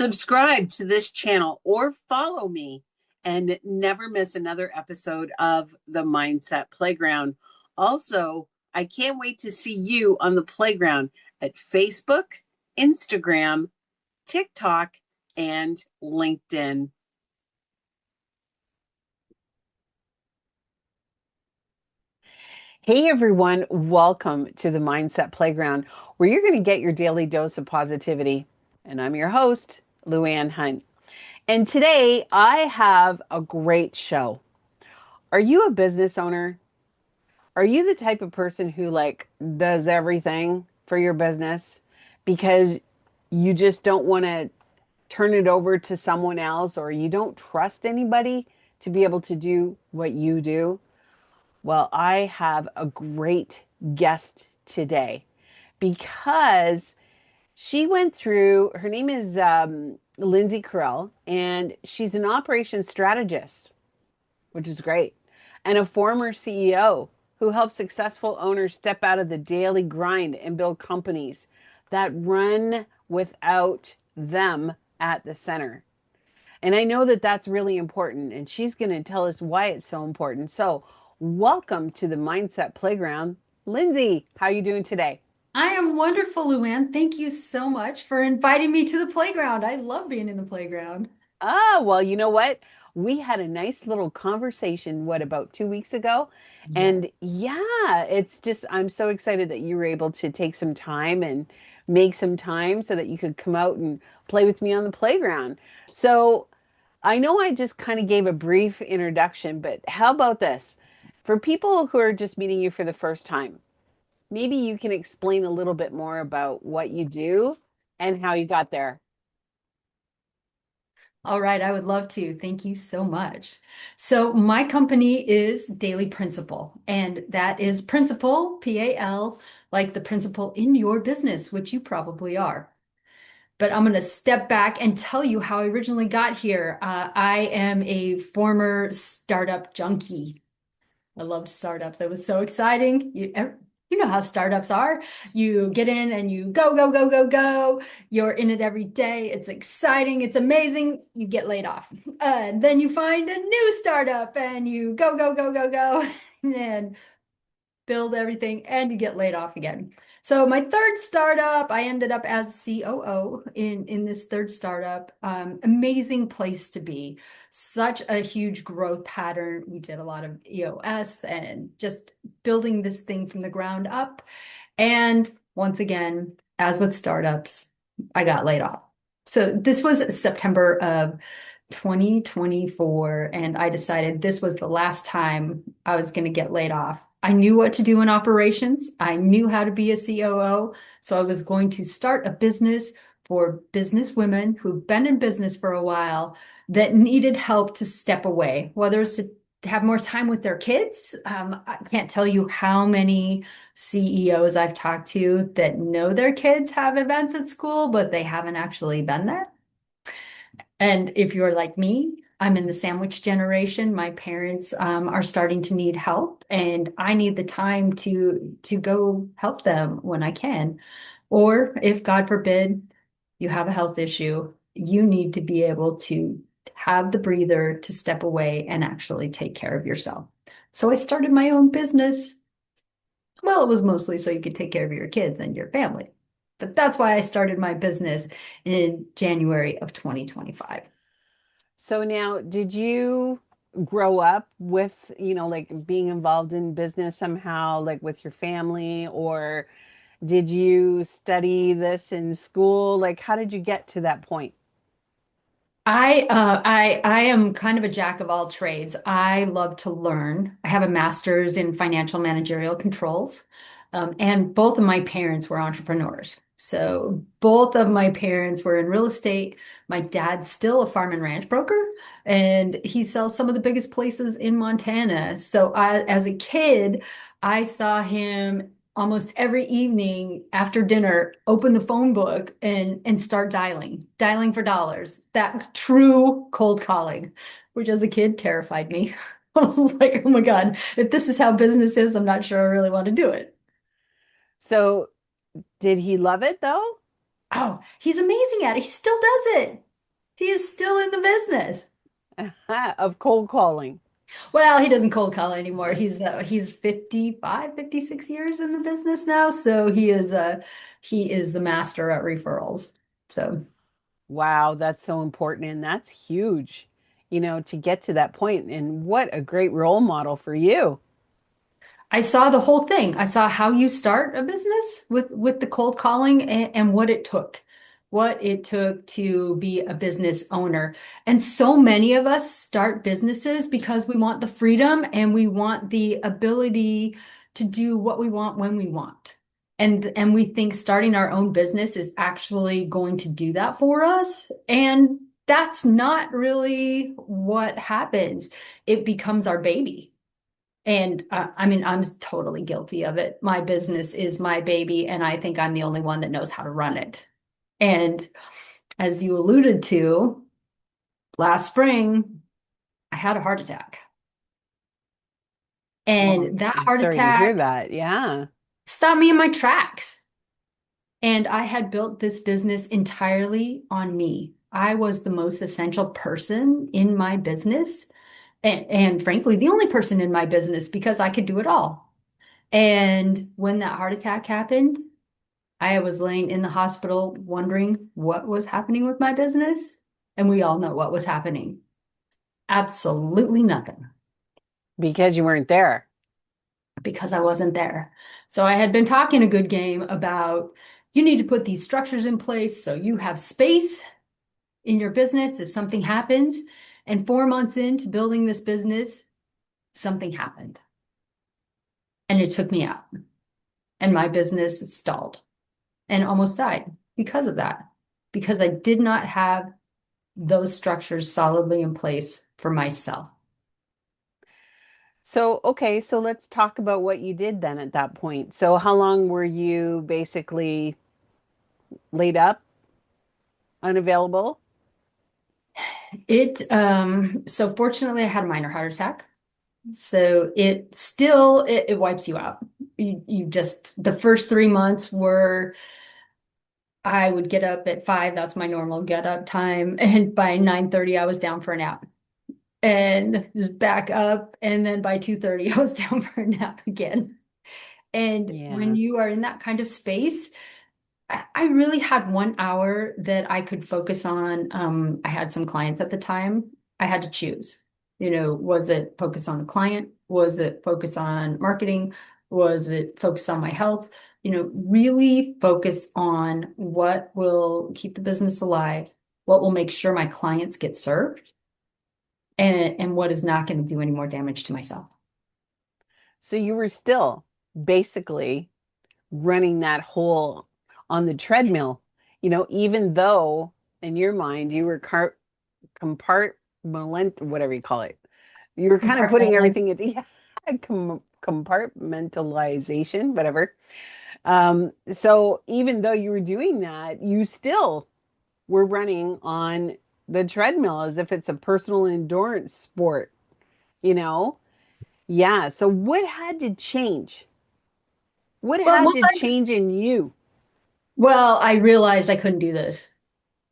Subscribe to this channel or follow me and never miss another episode of the Mindset Playground. Also, I can't wait to see you on the playground at Facebook, Instagram, TikTok, and LinkedIn. Hey everyone, welcome to the Mindset Playground, where you're going to get your daily dose of positivity. And I'm your host, Luann Hunt. And today I have a great show. Are you a business owner? Are you the type of person who does everything for your business because you just don't want to turn it over to someone else, or you don't trust anybody to be able to do what you do? Well, I have a great guest today because she went through, her name is Lindsey Korell, and she's an operations strategist, which is great, and a former CEO who helps successful owners step out of the daily grind and build companies that run without them at the center. And I know that that's really important, and she's going to tell us why it's so important. So, welcome to the Mindset Playground. Lindsey, how are you doing today? I am wonderful, Luann. Thank you so much for inviting me to the playground. I love being in the playground. Well, you know what? We had a nice little conversation, what, about 2 weeks ago? Yes. And yeah, it's just, I'm so excited that you were able to take some time and make some time so that you could come out and play with me on the playground. So I know I just kind of gave a brief introduction, but how about this? For people who are just meeting you for the first time, maybe you can explain a little bit more about what you do and how you got there. All right, I would love to. Thank you so much. So, my company is Daily Principal, and that is Principal, P-A-L, like the principal in your business, which you probably are. But I'm going to step back and tell you how I originally got here. I am a former startup junkie. I loved startups. It was so exciting. You know how startups are. You get in and you go, go, go, go, go. You're in it every day. It's exciting. It's amazing. You get laid off. And then you find a new startup and you go, go, go, go, go. And build everything, and you get laid off again. So my third startup, I ended up as COO in this third startup. Amazing place to be. Such a huge growth pattern. We did a lot of EOS and just building this thing from the ground up. And once again, as with startups, I got laid off. So this was September of 2024, and I decided this was the last time I was going to get laid off. I knew what to do in operations. I knew how to be a COO. So I was going to start a business for business women who've been in business for a while that needed help to step away, whether it's to have more time with their kids. I can't tell you how many CEOs I've talked to that know their kids have events at school, but they haven't actually been there. And if you're like me, I'm in the sandwich generation. My parents are starting to need help, and I need the time to go help them when I can. Or if God forbid you have a health issue, you need to be able to have the breather to step away and actually take care of yourself. So I started my own business. Well, it was mostly so you could take care of your kids and your family. But that's why I started my business in January of 2025. So now, did you grow up with, being involved in business somehow, like with your family, or did you study this in school? Like, how did you get to that point? I am kind of a jack of all trades. I love to learn. I have a master's in financial managerial controls, and both of my parents were entrepreneurs. So both of my parents were in real estate. My dad's still a farm and ranch broker, and he sells some of the biggest places in Montana. So as a kid, I saw him almost every evening after dinner, open the phone book and start dialing for dollars. That true cold calling, which as a kid terrified me. I was like, oh my God, if this is how business is, I'm not sure I really want to do it. So, did he love it though? Oh, he's amazing at it. He still does it. still in the business. of cold calling. Well, he doesn't cold call anymore. He's 55, 56 years in the business now, so he is the master at referrals. So Wow, that's so important and that's huge, to get to that point. And what a great role model for you. I saw the whole thing. I saw how you start a business with the cold calling and what it took to be a business owner. And so many of us start businesses because we want the freedom and we want the ability to do what we want when we want. And we think starting our own business is actually going to do that for us. And that's not really what happens. It becomes our baby. And I mean, I'm totally guilty of it. My business is my baby, and I think I'm the only one that knows how to run it. And as you alluded to, last spring, I had a heart attack. Well, And that I'm heart sorry to hear attack that. Yeah. stopped me in my tracks. And I had built this business entirely on me. I was the most essential person in my business. And frankly, the only person in my business because I could do it all. And when that heart attack happened, I was laying in the hospital wondering what was happening with my business. And we all know what was happening. Absolutely nothing Because you weren't there. because I wasn't there. So I had been talking a good game about you need to put these structures in place so you have space in your business if something happens. And 4 months into building this business, something happened and it took me out. And my business stalled and almost died because of that, because I did not have those structures solidly in place for myself. So, okay, so let's talk about what you did then at that point. So, how long were you basically laid up, unavailable? So fortunately I had a minor heart attack. So it wipes you out. You just, the first 3 months were, I would get up at 5, that's my normal get up time. And by 9:30, I was down for a nap and just back up. And then by 2:30, I was down for a nap again. And when Yeah. you are in that kind of space, I really had 1 hour that I could focus on. I had some clients at the time. I had to choose. Was it focus on the client? Was it focus on marketing? Was it focus on my health? Really focus on what will keep the business alive, what will make sure my clients get served, and what is not going to do any more damage to myself. So, you were still basically running that whole on the treadmill, even though in your mind you were compartment, whatever you call it. You were kind of putting Compartmentalize. everything into yeah, compartmentalization, whatever. So even though you were doing that, you still were running on the treadmill as if it's a personal endurance sport, you know? Yeah. So what had to change? What Well, had once to change in you? I realized I couldn't do this,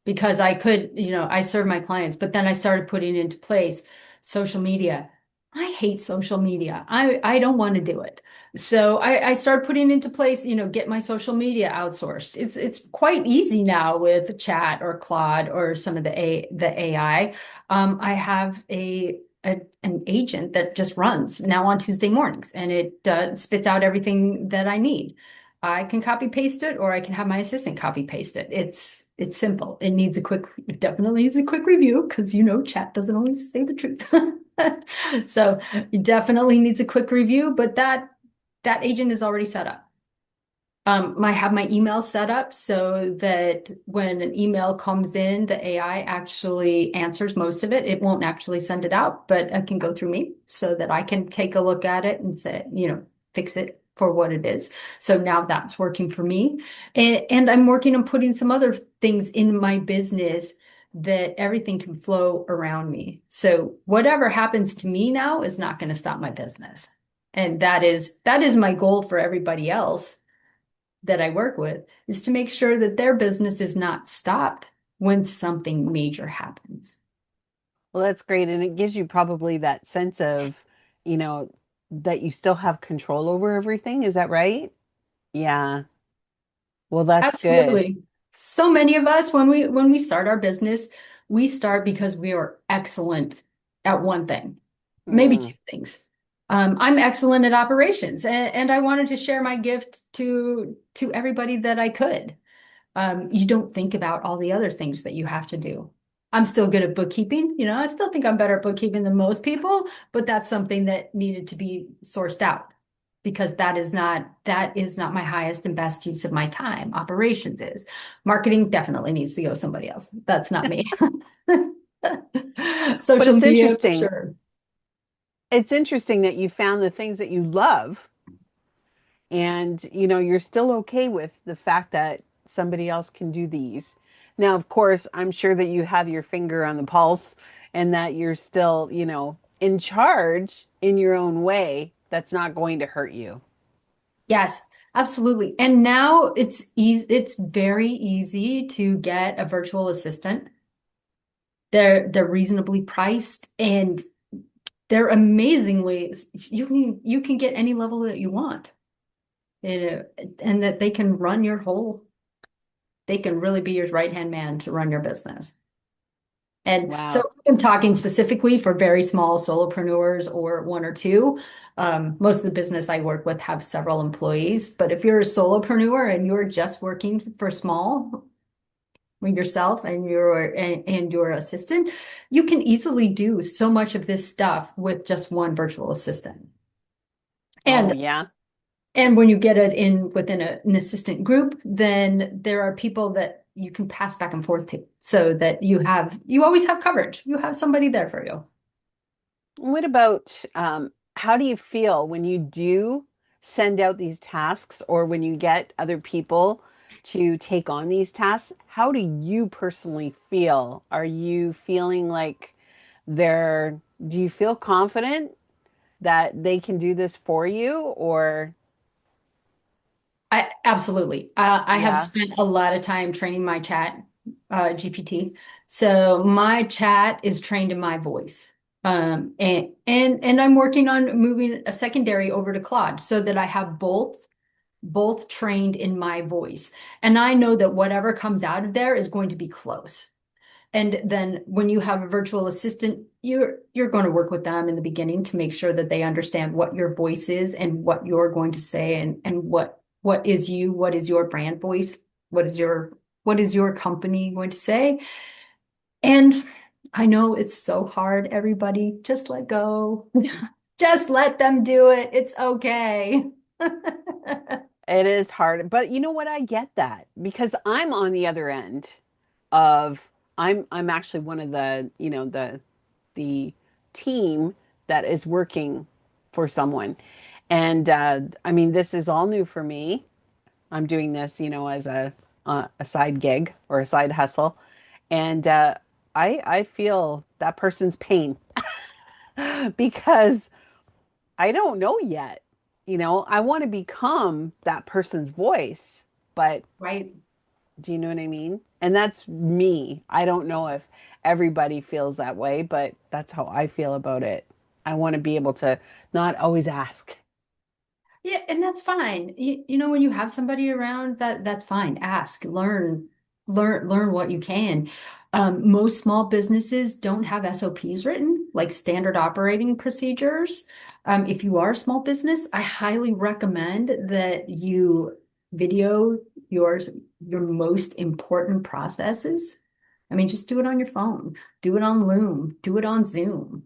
because I could, I serve my clients, but then I started putting into place social media. I hate social media. I don't want to do it. So I started putting into place, get my social media outsourced. It's quite easy now with Chat or Claude or some of the AI. I have an agent that just runs now on Tuesday mornings, and it spits out everything that I need. I can copy paste it, or I can have my assistant copy paste it. It's simple. It definitely needs a quick review because chat doesn't always say the truth. So it definitely needs a quick review, but that agent is already set up. I have my email set up so that when an email comes in, the AI actually answers most of it. It won't actually send it out, but it can go through me so that I can take a look at it and say, fix it for what it is. So now that's working for me. And I'm working on putting some other things in my business that everything can flow around me. So whatever happens to me now is not going to stop my business. And that is my goal for everybody else that I work with, is to make sure that their business is not stopped. when something major happens. Well, that's great. And it gives you probably that sense of, you know, that you still have control over everything. Is that right? Yeah. Well, that's good. Absolutely. So many of us, when we start our business, we start because we are excellent at one thing, maybe two Mm. things. I'm excellent at operations, and I wanted to share my gift to everybody that I could. You don't think about all the other things that you have to do. I'm still good at bookkeeping. I still think I'm better at bookkeeping than most people, but that's something that needed to be sourced out because that is not my highest and best use of my time. Operations is. Marketing definitely needs to go somebody else. That's not me. But Social it's media for interesting. sure. It's interesting that you found the things that you love and, you're still okay with the fact that somebody else can do these. Now, of course, I'm sure that you have your finger on the pulse and that you're still, in charge in your own way. That's not going to hurt you. Yes, absolutely. And now it's very easy to get a virtual assistant. They're reasonably priced and they're amazingly you can get any level that you want. And that they can really be your right-hand man to run your business. And so Wow. I'm talking specifically for very small solopreneurs or one or two. Most of the business I work with have several employees, but if you're a solopreneur and you're just working for small with yourself and your assistant, you can easily do so much of this stuff with just one virtual assistant. Oh, And yeah. and when you get it in within an assistant group, then there are people that you can pass back and forth to so that you always have coverage. You have somebody there for you. What about how do you feel when you do send out these tasks or when you get other people to take on these tasks? How do you personally feel? Are you feeling like they're, do you feel confident that they can do this for you or I absolutely. I have yeah? spent a lot of time training my chat GPT. So my chat is trained in my voice. And I'm working on moving a secondary over to Claude so that I have both trained in my voice. And I know that whatever comes out of there is going to be close. And then when you have a virtual assistant, you're going to work with them in the beginning to make sure that they understand what your voice is and what you're going to say and what is you, what is your brand voice, what is your company going to say. And I know it's so hard, everybody. Just let go. Just let them do it. It's okay. It is hard, but you know what? I get that because I'm on the other end of I'm actually one of the, the team that is working for someone. And I mean, this is all new for me. I'm doing this, as a side gig or a side hustle, and I feel that person's pain because I don't know yet. I want to become that person's voice, but Right. do you know what I mean? And that's me. I don't know if everybody feels that way, but that's how I feel about it. I want to be able to not always ask. Yeah, and that's fine. When you have somebody around, that's fine. Ask, learn what you can. Most small businesses don't have SOPs written, like standard operating procedures. If you are a small business, I highly recommend that you video your your most important processes. I mean, just do it on your phone, do it on Loom, do it on Zoom.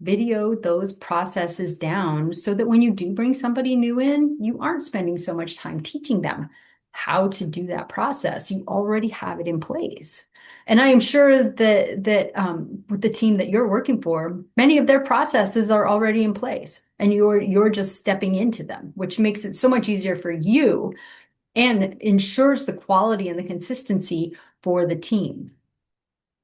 Video those processes down so that when you do bring somebody new in, you aren't spending so much time teaching them how to do that process. You already have it in place. And I am sure that with the team that you're working for, many of their processes are already in place and you're just stepping into them, which makes it so much easier for you and ensures the quality and the consistency for the team.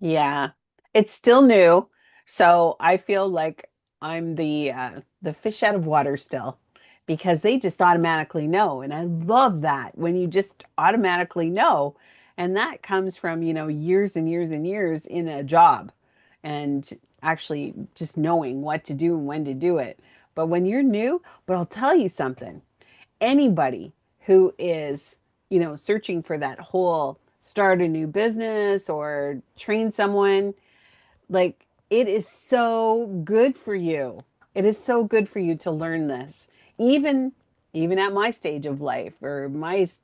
Yeah. It's still new, so I feel like I'm the fish out of water still because they just automatically know, and I love that when you just automatically know And that comes from, years and years and years in a job and actually just knowing what to do and when to do it. But when you're new, but I'll tell you something, anybody who is, searching for that whole start a new business or train someone, like it is so good for you. It is so good for you to learn this. Even even at my stage of life or my, it's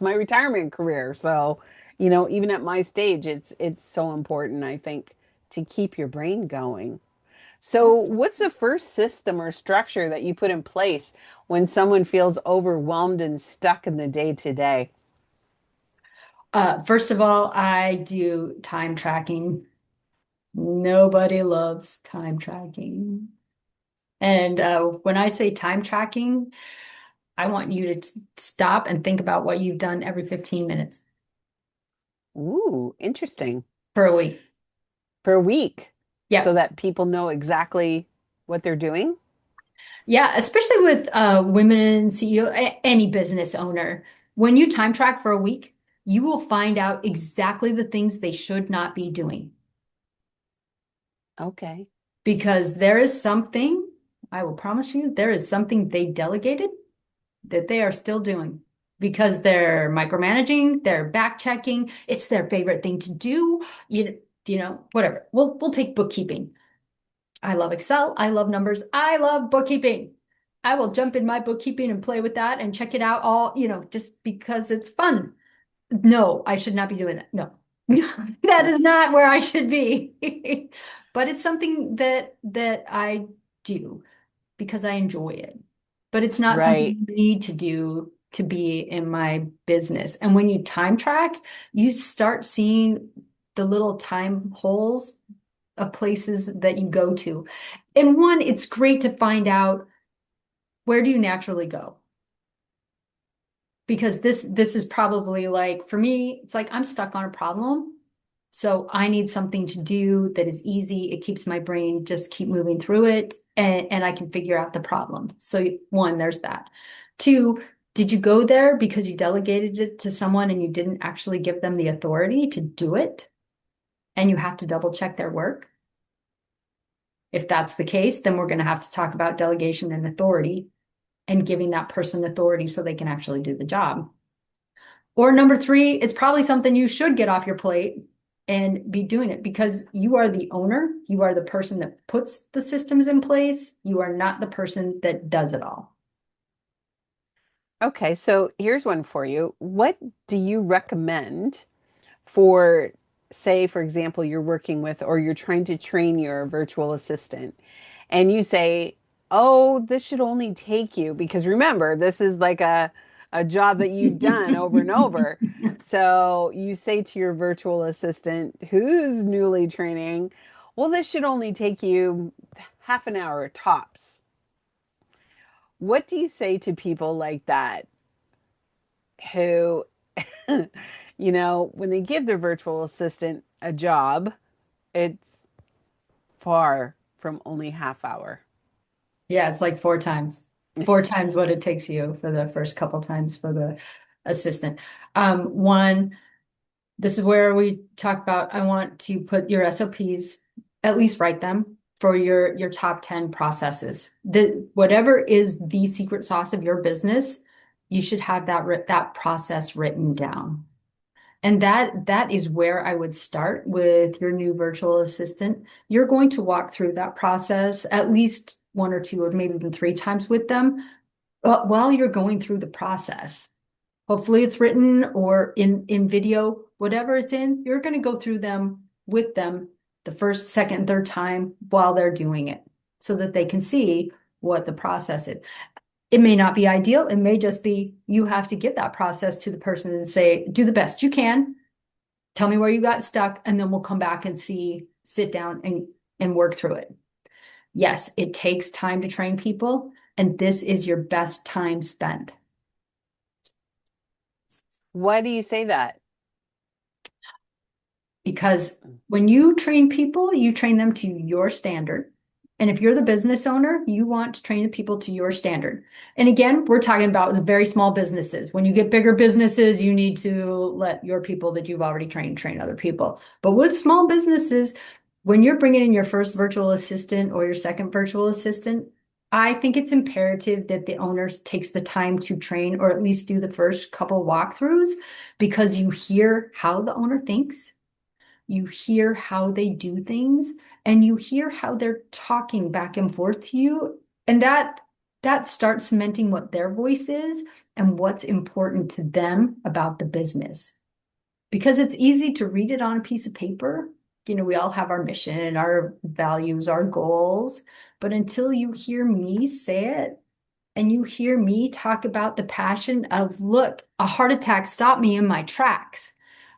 my retirement career. So, even at my stage it's so important I think to keep your brain going. So, what's the first system or structure that you put in place when someone feels overwhelmed and stuck in the day to day? First of all, I do time tracking. Nobody loves time tracking. And when I say time tracking, I want you to stop and think about what you've done every 15 minutes Ooh, interesting. for a week. For a week so Yeah. that people know exactly what they're doing? Yeah, especially with women CEO, any business owner. When you time track for a week, you will find out exactly the things they should not be doing. Okay. Because there is something, I will promise you, there is something they delegated that they are still doing because they're micromanaging, they're back checking, it's their favorite thing to do. Whatever. We'll take bookkeeping. I love Excel, I love numbers, I love bookkeeping. I will jump in my bookkeeping and play with that and check it out all, just because it's fun. No, I should not be doing that. No. That is not where I should be. But it's something that I do because I enjoy it. But it's not something Right. you need to do to be in my business. And when you time track, you start seeing the little time holes of places that you go to. And one, it's great to find out where do you naturally go? Because this is probably like for me, it's like I'm stuck on a problem. So I need something to do that is easy. It keeps my brain just keep moving through it and I can figure out the problem. So one, there's that. Two, did you go there because you delegated it to someone and you didn't actually give them the authority to do it? And you have to double check their work? If that's the case, then we're going to have to talk about delegation and authority and giving that person authority so they can actually do the job. Or number three, it's probably something you should get off your plate and be doing it because you are the owner. You are the person that puts the systems in place. You are not the person that does it all. Okay, so here's one for you. What do you recommend for, say, for example, you're working with or you're trying to train your virtual assistant and you say, oh, this should only take you, because remember, this is like a job that you've done over and over. So you say to your virtual assistant who's newly training, well, this should only take you half an hour tops. What do you say to people like that who, when they give their virtual assistant a job, it's far from only half hour? Yeah, it's like four times what it takes you for the first couple times for the assistant. One, this is where we talk about I want to put your SOPs, at least write them for your top 10 processes. The whatever is the secret sauce of your business, you should have that process written down. And that is where I would start with your new virtual assistant. You're going to walk through that process at least one or two or maybe even three times with them while you're going through the process. Hopefully it's written or in video, whatever it's in, you're going to go through them with them the first, second, third time while they're doing it so that they can see what the process is. It may not be ideal. It may just be you have to give that process to the person and say, do the best you can. Tell me where you got stuck, and then we'll come back and sit down and work through it. Yes, it takes time to train people, and this is your best time spent. Why do you say that? Because when you train people, you train them to your standard. And if you're the business owner, you want to train the people to your standard. And again, we're talking about very small businesses. When you get bigger businesses, you need to let your people that you've already trained train other people. But with small businesses, when you're bringing in your first virtual assistant or your second virtual assistant, I think it's imperative that the owner takes the time to train or at least do the first couple walkthroughs because you hear how the owner thinks, you hear how they do things, and you hear how they're talking back and forth to you. And that starts cementing what their voice is and what's important to them about the business. Because it's easy to read it on a piece of paper. We all have our mission, our values, our goals, but until you hear me say it, and you hear me talk about the passion of, look, a heart attack stopped me in my tracks.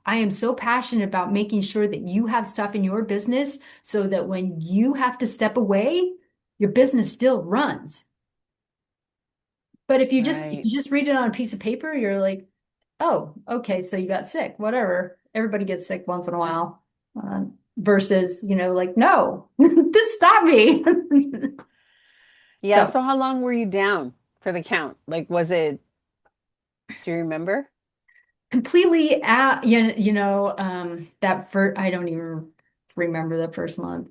I am so passionate about making sure that you have stuff in your business so that when you have to step away, your business still runs. But if Right. you just read it on a piece of paper, you're like, oh, okay, so you got sick, whatever. Everybody gets sick once in a while. Versus, like, no, this stopped me. Yeah. So So how long were you down for the count? Like, was it, do you remember? completely that first, I don't even remember the first Oh, month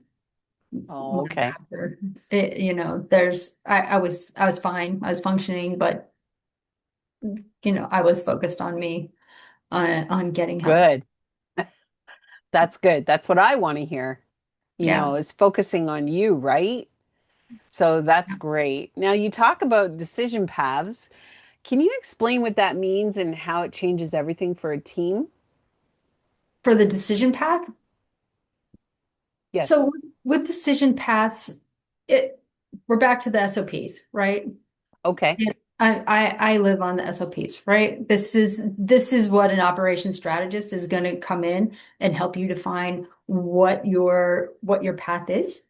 okay. after it, I was fine. I was functioning, but I was focused on me, on getting help. Good. That's good. That's what I want to hear, Yeah. is focusing on you, right? So that's great. Now you talk about decision paths. Can you explain what that means and how it changes everything for a team? For the decision path. Yes. So with decision paths, it we're back to the SOPs, right? Okay. And I live on the SOPs, right? This is what an operations strategist is going to come in and help you define what your path is.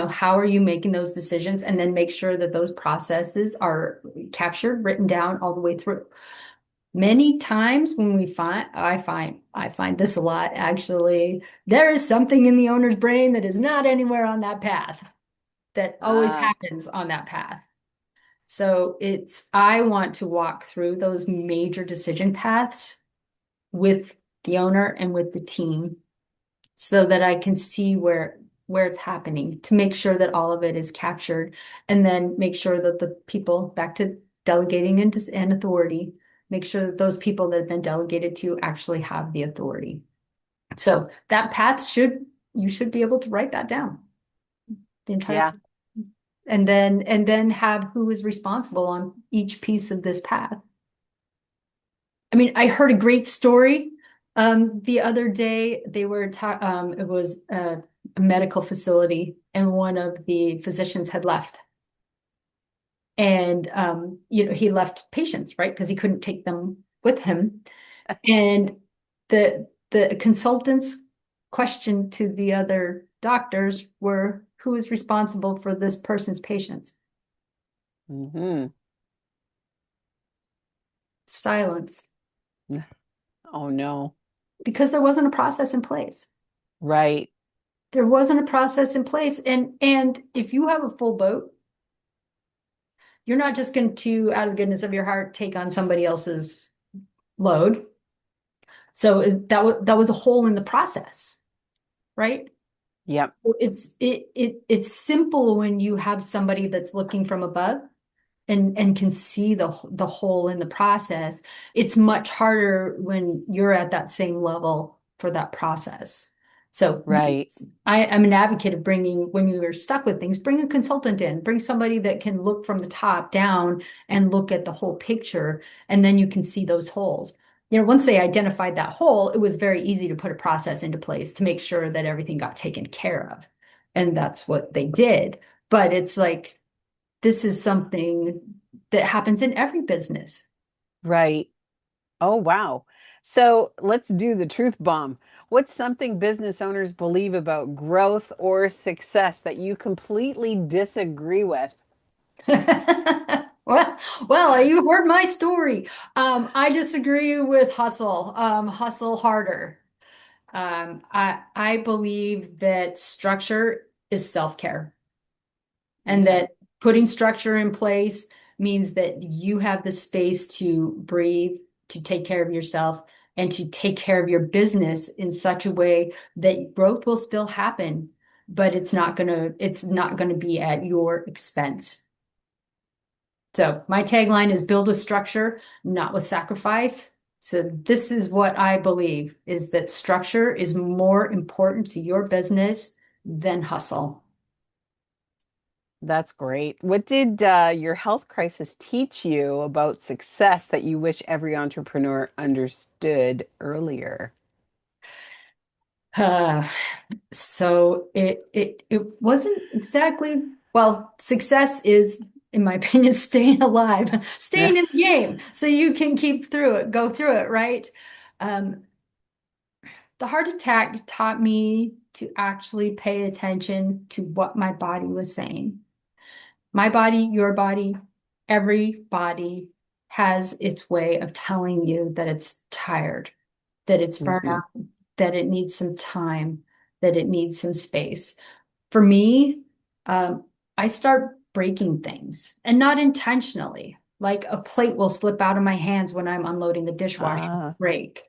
How are you making those decisions, and then make sure that those processes are captured, written down all the way through. Many times when I find this a lot, actually, there is something in the owner's brain that is not anywhere on that path, that always Ah, happens on that path. So I want to walk through those major decision paths with the owner and with the team so that I can see where it's happening, to make sure that all of it is captured, and then make sure that the people, back to delegating and authority, make sure that those people that have been delegated to actually have the authority. So that path you should be able to write that down, the entire, yeah. and then have who is responsible on each piece of this path. I mean, I heard a great story the other day. It was a medical facility, and one of the physicians had left. And he left patients, right? Because he couldn't take them with him. And the consultant's question to the other doctors were, who is responsible for this person's patients? Hmm. Silence, Oh no. because there wasn't a process in place. Right. There wasn't a process in place. And if you have a full boat, you're not just going to, out of the goodness of your heart, take on somebody else's load. So that was a hole in the process, right? Yep. It's simple when you have somebody that's looking from above and can see the hole in the process. It's much harder when you're at that same level for that process. So Right. I'm an advocate of bringing, when you're stuck with things, bring a consultant in, bring somebody that can look from the top down and look at the whole picture, and then you can see those holes. Once they identified that hole, it was very easy to put a process into place to make sure that everything got taken care of. And that's what they did. But it's like, this is something that happens in every business. Right. Oh, wow. So let's do the truth bomb. What's something business owners believe about growth or success that you completely disagree with? Well, you heard my story. I disagree with hustle. Hustle harder. I believe that structure is self-care. And Mm. that putting structure in place means that you have the space to breathe, to take care of yourself, and to take care of your business in such a way that growth will still happen, but it's not gonna be at your expense. So my tagline is build with structure, not with sacrifice. So this is what I believe is that structure is more important to your business than hustle. That's great. What did your health crisis teach you about success that you wish every entrepreneur understood earlier? Uh, so it wasn't exactly, well, success is, in my opinion, staying alive, Yeah. staying in the game so you can keep through it, go through it, right? Um, the heart attack taught me to actually pay attention to what my body was saying. My body, your body, every body has its way of telling you that it's tired, that it's Hmm. burnout, that it needs some time, that it needs some space. For me, um, I start breaking things and not intentionally. Like a plate will slip out of my hands when I'm unloading the dishwasher, Ah, break,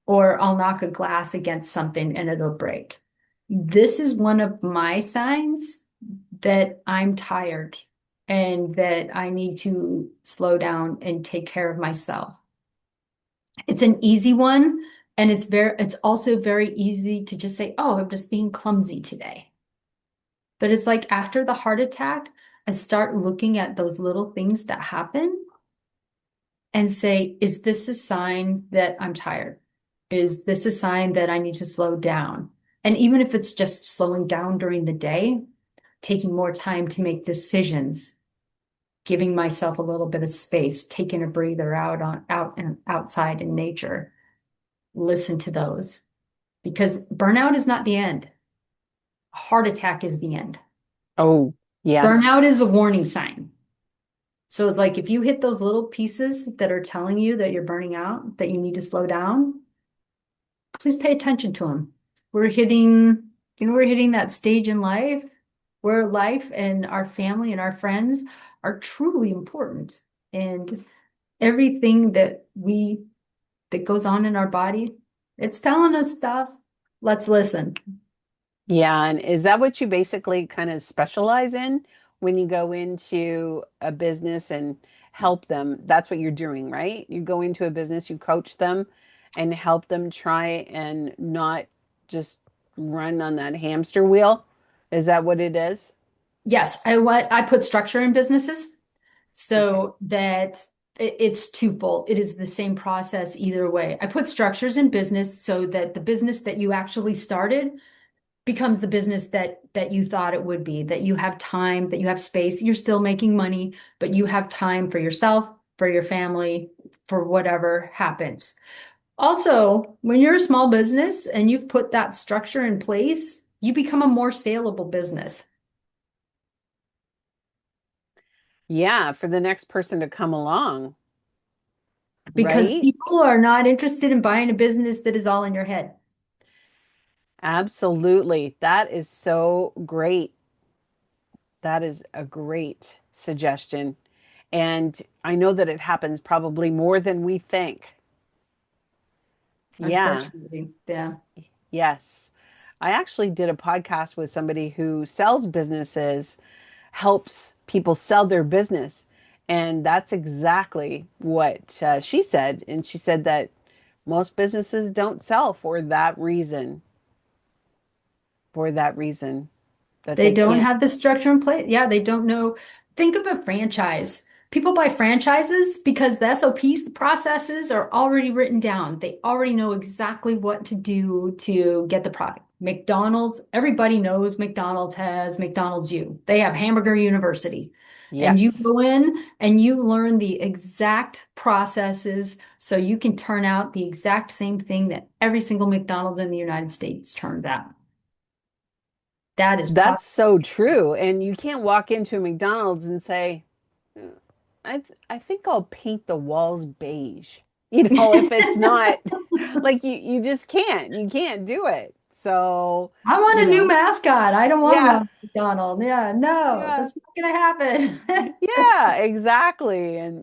or I'll knock a glass against something and it'll break. This is one of my signs that I'm tired and that I need to slow down and take care of myself. It's an easy one, and it's also very easy to just say, "Oh, I'm just being clumsy today." But it's like after the heart attack, I start looking at those little things that happen and say, is this a sign that I'm tired? Is this a sign that I need to slow down? And even if it's just slowing down during the day, taking more time to make decisions, giving myself a little bit of space, taking a breather out and outside in nature, listen to those because burnout is not the end. A heart attack is the end. oh, yes. Burnout is a warning sign. So it's like if you hit those little pieces that are telling you that you're burning out, that you need to slow down, please pay attention to them. We're hitting, we're hitting that stage in life where life and our family and our friends are truly important. And everything that goes on in our body, it's telling us stuff. Let's listen. Yeah, and is that what you basically kind of specialize in when you go into a business and help them? That's what you're doing, right? You go into a business, you coach them and help them try and not just run on that hamster wheel. Is that what it is? Yes, I put structure in businesses Okay. so that it's twofold. It is the same process either way. I put structures in business so that the business that you actually started becomes the business that you thought it would be, that you have time, that you have space. You're still making money, but you have time for yourself, for your family, for whatever happens. Also, when you're a small business and you've put that structure in place, you become a more saleable business Yeah, for the next person to come along, because right? people are not interested in buying a business that is all in your head. Absolutely. That is so great. That is a great suggestion. And I know that it happens probably more than we think. Yeah, Unfortunately, yeah. yes. I actually did a podcast with somebody who sells businesses, helps people sell their business. And that's exactly what she said. And she said that most businesses don't sell for that reason, that They they don't can't. have the structure in place. Yeah, they don't know. Think of a franchise. People buy franchises because the SOPs, the processes are already written down. They already know exactly what to do to get the product. McDonald's, everybody knows McDonald's has McDonald's U. They have Hamburger University. And you Yes. go in and you learn the exact processes so you can turn out the exact same thing that every single McDonald's in the United States turns out. That is That's process. so true. And you can't walk into a McDonald's and say, I think I'll paint the walls beige. If it's not like you just can't. You can't do it. So, I want you a new know, mascot. I don't want yeah, Ronald McDonald. Yeah, no, yeah, that's not gonna happen. yeah, exactly. And,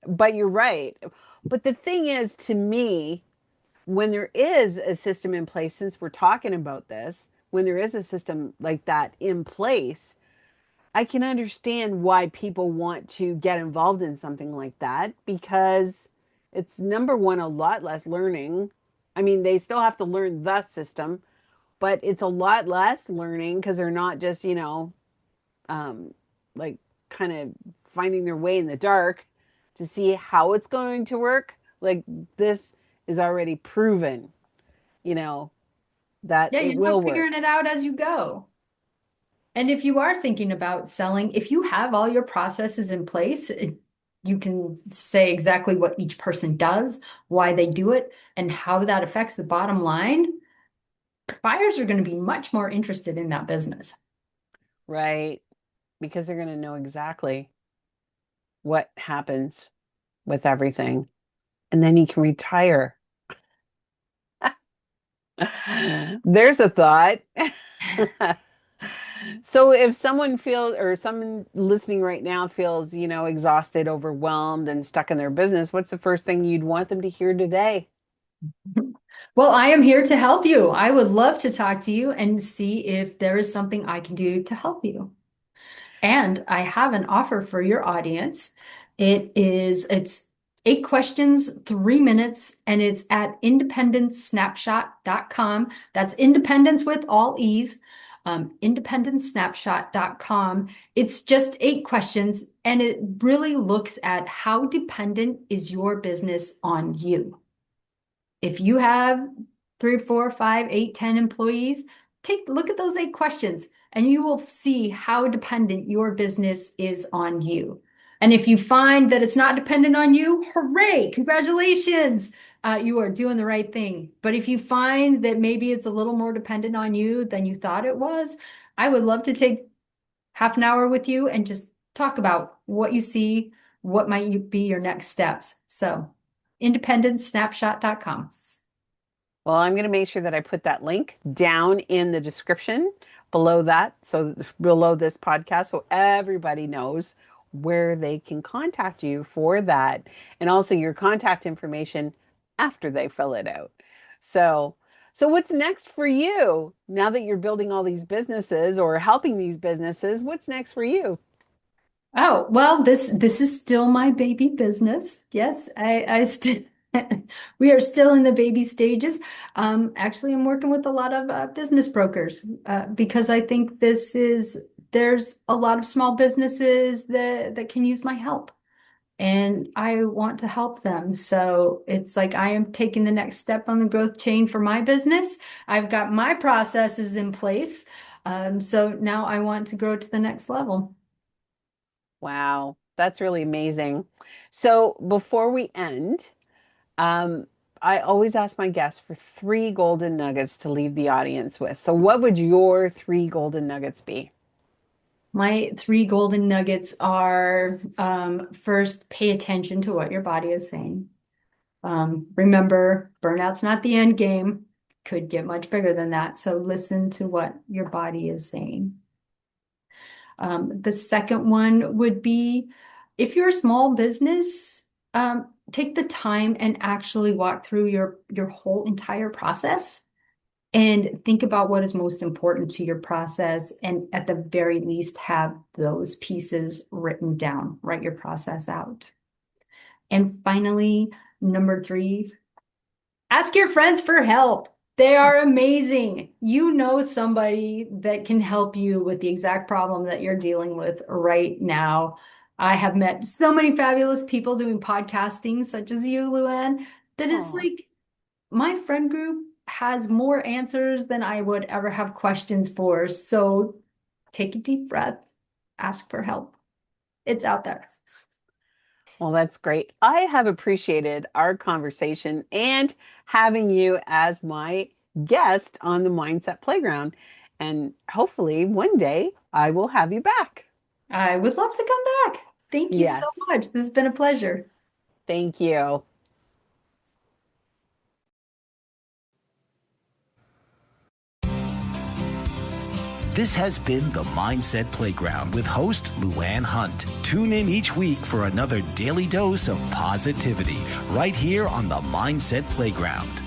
but you're right. But the thing is, to me, when there is a system in place, since we're talking about this, when there is a system like that in place, I can understand why people want to get involved in something like that because it's number one, a lot less learning. I mean, they still have to learn the system, but it's a lot less learning because they're not just, um, like kind of finding their way in the dark to see how it's going to work. Like this is already proven, you know, that Yeah, it you're will not work. figuring it out as you go. And if you are thinking about selling, if you have all your processes in place, you can say exactly what each person does, why they do it, and how that affects the bottom line. Buyers are going to be much more interested in that business. Right? Because they're going to know exactly what happens with everything. And then you can retire. There's a thought. So if someone feels, or someone listening right now feels, exhausted, overwhelmed, and stuck in their business, what's the first thing you'd want them to hear today? Well, I am here to help you. I would love to talk to you and see if there is something I can do to help you. And I have an offer for your audience. It's 8 questions, 3 minutes, and it's at independencesnapshot.com. That's independence with all E's, independencesnapshot.com. It's just 8 questions, and it really looks at how dependent is your business on you. If you have 3, 4, 5, 8, 10 employees, take a look at those 8 questions and you will see how dependent your business is on you. And if you find that it's not dependent on you, hooray, congratulations. You are doing the right thing. But if you find that maybe it's a little more dependent on you than you thought it was, I would love to take half an hour with you and just talk about what you see, what might be your next steps. So, independencesnapshot.com. Well, I'm going to make sure that I put that link down in the description below that, so below this podcast, so everybody knows where they can contact you for that, and also your contact information after they fill it out. So, so what's next for you now that you're building all these businesses or helping these businesses? What's next for you? Oh, well, this is still my baby business. Yes, I still we are still in the baby stages. Actually, I'm working with a lot of business brokers because I think there's a lot of small businesses that can use my help, and I want to help them. So it's like I am taking the next step on the growth chain for my business. I've got my processes in place, so now I want to grow to the next level. Wow, that's really amazing. So before we end, Um, I always ask my guests for three golden nuggets to leave the audience with. So, what would your three golden nuggets be? My 3 golden nuggets are first, pay attention to what your body is saying. Remember, burnout's not the end game, could get much bigger than that. So listen to what your body is saying. The second one would be if you're a small business, take the time and actually walk through your whole entire process and think about what is most important to your process, and at the very least, have those pieces written down. Write your process out. And finally, number 3, ask your friends for help. They are amazing. You know somebody that can help you with the exact problem that you're dealing with right now. I have met so many fabulous people doing podcasting, such as you, Luann, that is Oh, like my friend group has more answers than I would ever have questions for. So take a deep breath, ask for help. It's out there. well, that's great. I have appreciated our conversation and having you as my guest on the Mindset Playground. And hopefully, one day I will have you back. I would love to come back. Thank you so Yes. much. This has been a pleasure. Thank you. This has been the Mindset Playground with host Luann Hunt. Tune in each week for another daily dose of positivity right here on the Mindset Playground.